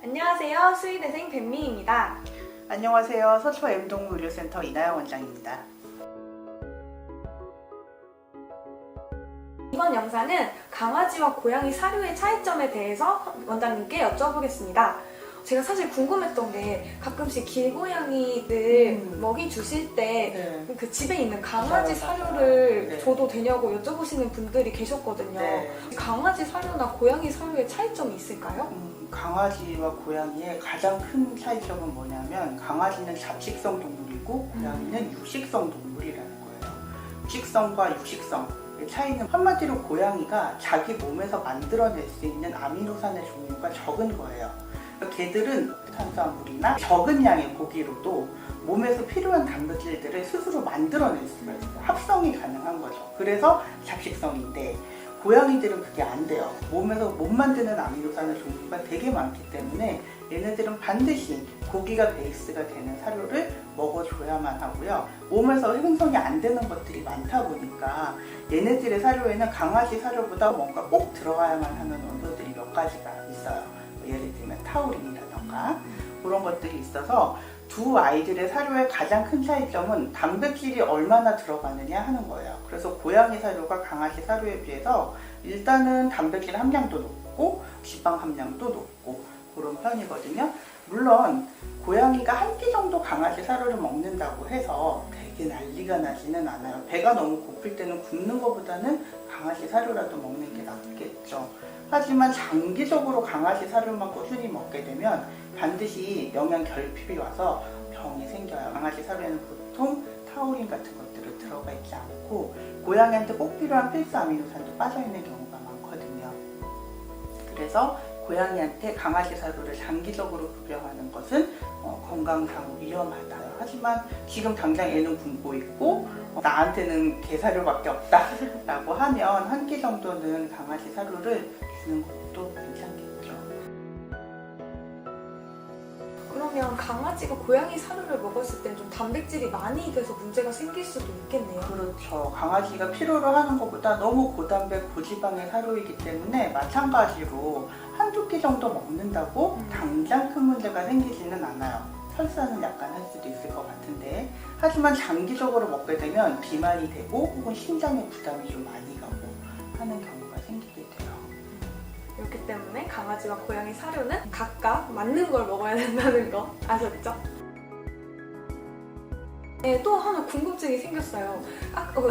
안녕하세요. 수의대생 뱀미입니다. 안녕하세요. 서초 M동물의료센터 이나영 원장입니다. 이번 영상은 강아지와 고양이 사료의 차이점에 대해서 원장님께 여쭤보겠습니다. 제가 사실 궁금했던 게 가끔씩 길고양이들 먹이 주실 때 그 집에 있는 강아지 사료를 줘도 되냐고 여쭤보시는 분들이 계셨거든요. 강아지 사료나 고양이 사료의 차이점이 있을까요? 강아지와 고양이의 가장 큰 차이점은 뭐냐면 강아지는 잡식성 동물이고 고양이는 육식성 동물이라는 거예요. 육식성과 육식성의 차이는 한마디로 고양이가 자기 몸에서 만들어낼 수 있는 아미노산의 종류가 적은 거예요. 개들은 탄수화물이나 적은 양의 고기로도 몸에서 필요한 단백질들을 스스로 만들어낼 수가 있어요. 합성이 가능한 거죠. 그래서 잡식성인데 고양이들은 그게 안 돼요. 몸에서 못 만드는 아미노산의 종류가 되게 많기 때문에 얘네들은 반드시 고기가 베이스가 되는 사료를 먹어줘야만 하고요. 몸에서 생성이 안 되는 것들이 많다 보니까 얘네들의 사료에는 강아지 사료보다 뭔가 꼭 들어가야만 하는 원소들이 몇 가지가 있어요. 예를 들면 타우린이라던가 그런 것들이 있어서 두 아이들의 사료의 가장 큰 차이점은 단백질이 얼마나 들어가느냐 하는 거예요. 그래서 고양이 사료가 강아지 사료에 비해서 일단은 단백질 함량도 높고 지방 함량도 높고 그런 편이거든요. 물론 고양이가 한 끼 정도 강아지 사료를 먹는다고 해서 되게 난리가 나지는 않아요. 배가 너무 고플 때는 굶는 것보다는 강아지 사료라도 먹는 게 낫겠죠. 하지만 장기적으로 강아지 사료만 꾸준히 먹게 되면 반드시 영양 결핍이 와서 병이 생겨요. 강아지 사료에는 보통 타우린 같은 것들은 들어가 있지 않고 고양이한테 꼭 필요한 필수 아미노산도 빠져있는 경우가 많거든요. 그래서 고양이한테 강아지 사료를 장기적으로 급여하는 것은 건강상 위험하다. 하지만 지금 당장 애는 굶고 있고 나한테는 개 사료밖에 없다 라고 하면 한 끼 정도는 강아지 사료를 주는 것도 괜찮겠죠. 그러면 강아지가 고양이 사료를 먹었을 때 좀 단백질이 많이 돼서 문제가 생길 수도 있겠네요. 그렇죠. 강아지가 필요로 하는 것보다 너무 고단백, 고지방의 사료이기 때문에 마찬가지로 한두 끼 정도 먹는다고 당장 큰 문제가 생기지는 않아요. 설사는 약간 할 수도 있을 것 같은데 하지만 장기적으로 먹게 되면 비만이 되고 혹은 심장에 부담이 좀 많이 가고 하는 경우가 생기게 돼요. 그렇기 때문에 강아지와 고양이 사료는 각각 맞는 걸 먹어야 된다는 거 아셨죠? 네, 또 하나 궁금증이 생겼어요.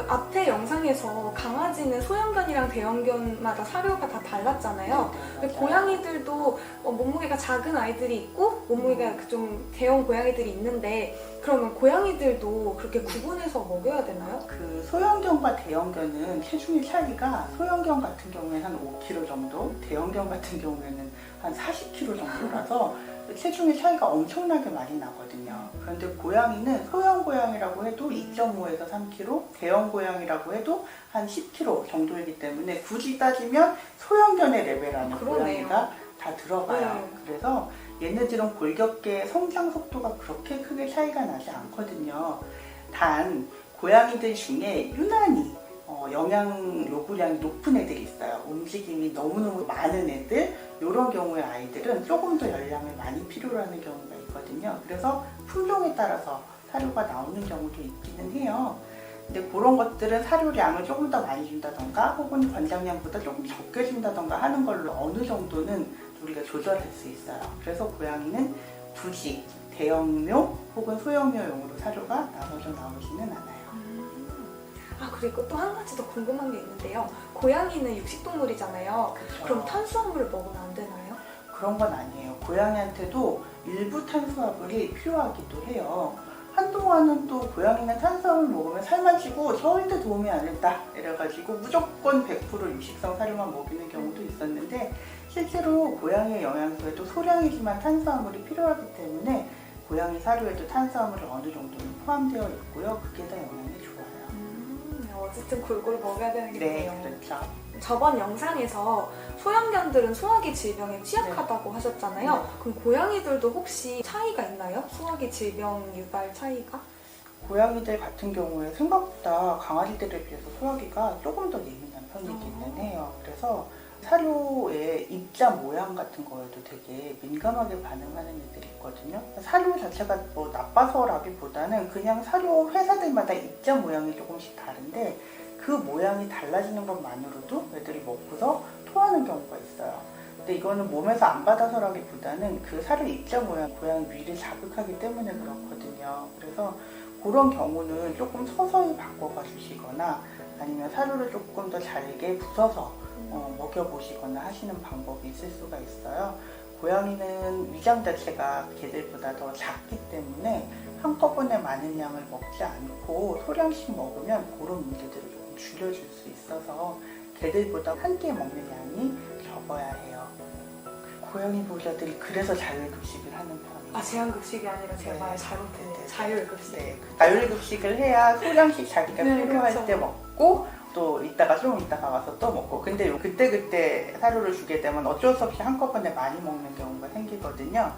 앞에 영상에서 강아지는 소형견이랑 대형견마다 사료가 다 달랐잖아요. 근데 고양이들도 몸무게가 작은 아이들이 있고 몸무게가 좀 대형 고양이들이 있는데 그러면 고양이들도 그렇게 구분해서 먹여야 되나요? 그 소형견과 대형견은 체중의 차이가 소형견 같은 경우에는 한 5kg 정도, 대형견 같은 경우에는 한 40kg 정도라서 체중의 차이가 엄청나게 많이 나거든요. 그런데 고양이는 소형 고양이라고 해도 2.5에서 3kg, 대형 고양이라고 해도 한 10kg 정도이기 때문에 굳이 따지면 소형견의 레벨 안에 고양이가 다 들어가요. 그래서 얘네들은 골격계의 성장 속도가 그렇게 크게 차이가 나지 않거든요. 단 고양이들 중에 유난히 영양 요구량이 높은 애들이 있어요. 움직임이 너무너무 많은 애들, 이런 경우의 아이들은 조금 더 열량을 많이 필요로 하는 경우가 있거든요. 그래서 품종에 따라서 사료가 나오는 경우도 있기는 해요. 근데 그런 것들은 사료량을 조금 더 많이 준다던가 혹은 권장량보다 조금 적게 준다던가 하는 걸로 어느 정도는 우리가 조절할 수 있어요. 그래서 고양이는 굳이 대형묘 혹은 소형묘용으로 사료가 나눠져 나오지는 않아요. 그리고 또 한 가지 더 궁금한 게 있는데요. 고양이는 육식동물이잖아요. 그렇죠. 그럼 탄수화물을 먹으면 안 되나요? 그런 건 아니에요. 고양이한테도 일부 탄수화물이 필요하기도 해요. 한동안은 또 고양이는 탄수화물 먹으면 살만 찌고 절대 도움이 안 된다 이래가지고 무조건 100% 육식성 사료만 먹이는 경우도 있었는데 실제로 고양이의 영양소에도 소량이지만 탄수화물이 필요하기 때문에 고양이 사료에도 탄수화물이 어느 정도는 포함되어 있고요. 그게 다 영양에 좋아요. 어쨌든 골고루 먹어야 되는 게 있네요. 네, 그렇죠. 저번 영상에서 소형견들은 소화기 질병에 취약하다고 하셨잖아요. 그럼 고양이들도 혹시 차이가 있나요? 소화기 질병 유발 차이가? 고양이들 같은 경우에 생각보다 강아지들에 비해서 소화기가 조금 더 예민한 편이기는 해요. 그래서 사료의 입자 모양 같은 거에도 되게 민감하게 반응하는 애들이 있거든요. 사료 자체가 뭐 나빠서라기보다는 그냥 사료 회사들마다 입자 모양이 조금씩 다른데 그 모양이 달라지는 것만으로도 애들이 먹고서 토하는 경우가 있어요. 근데 이거는 몸에서 안 받아서라기보다는 그 사료 입자 모양, 고양이 위를 자극하기 때문에 그렇거든요. 그래서 그런 경우는 조금 서서히 바꿔가 주시거나 아니면 사료를 조금 더 잘게 부숴서 먹여보시거나 하시는 방법이 있을 수가 있어요. 고양이는 위장 자체가 개들보다 더 작기 때문에 한꺼번에 많은 양을 먹지 않고 소량씩 먹으면 그런 문제들을 조금 줄여줄 수 있어서 개들보다 한 끼에 먹는 양이 적어야 해요. 고양이 보호자들이 그래서 자율급식을 하는 편이에요. 제한급식이 아니라 제가 말 네. 잘못했네요. 네. 자율급식. 네, 자율급식을 해야 소량씩 자기가 네, 필요할 그렇죠. 때 먹고 또 이따가 좀 이따가 와서 또 먹고. 근데 그때 사료를 주게 되면 어쩔 수 없이 한꺼번에 많이 먹는 경우가 생기거든요.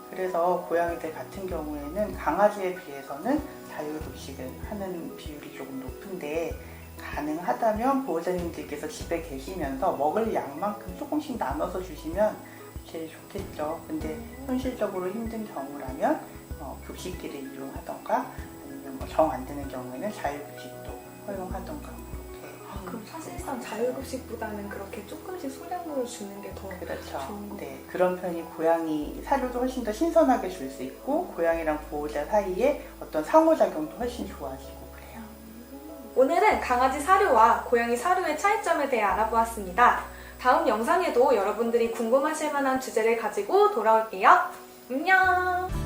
그래서 고양이들 같은 경우에는 강아지에 비해서는 자율급식을 하는 비율이 조금 높은데 가능하다면 보호자님들께서 집에 계시면서 먹을 양만큼 조금씩 나눠서 주시면 제일 좋겠죠. 근데 현실적으로 힘든 경우라면 급식기를 이용하던가 아니면 정 안 되는 경우에는 자율급식도 허용하던가 그렇게. 그럼 사실상 자율급식보다는 그렇게 조금씩 소량으로 주는 게 더 그렇죠. 좋은 거. 네, 그런 편이 고양이 사료도 훨씬 더 신선하게 줄 수 있고 고양이랑 보호자 사이에 어떤 상호작용도 훨씬 좋아지고 그래요. 오늘은 강아지 사료와 고양이 사료의 차이점에 대해 알아보았습니다. 다음 영상에도 여러분들이 궁금하실 만한 주제를 가지고 돌아올게요. 안녕!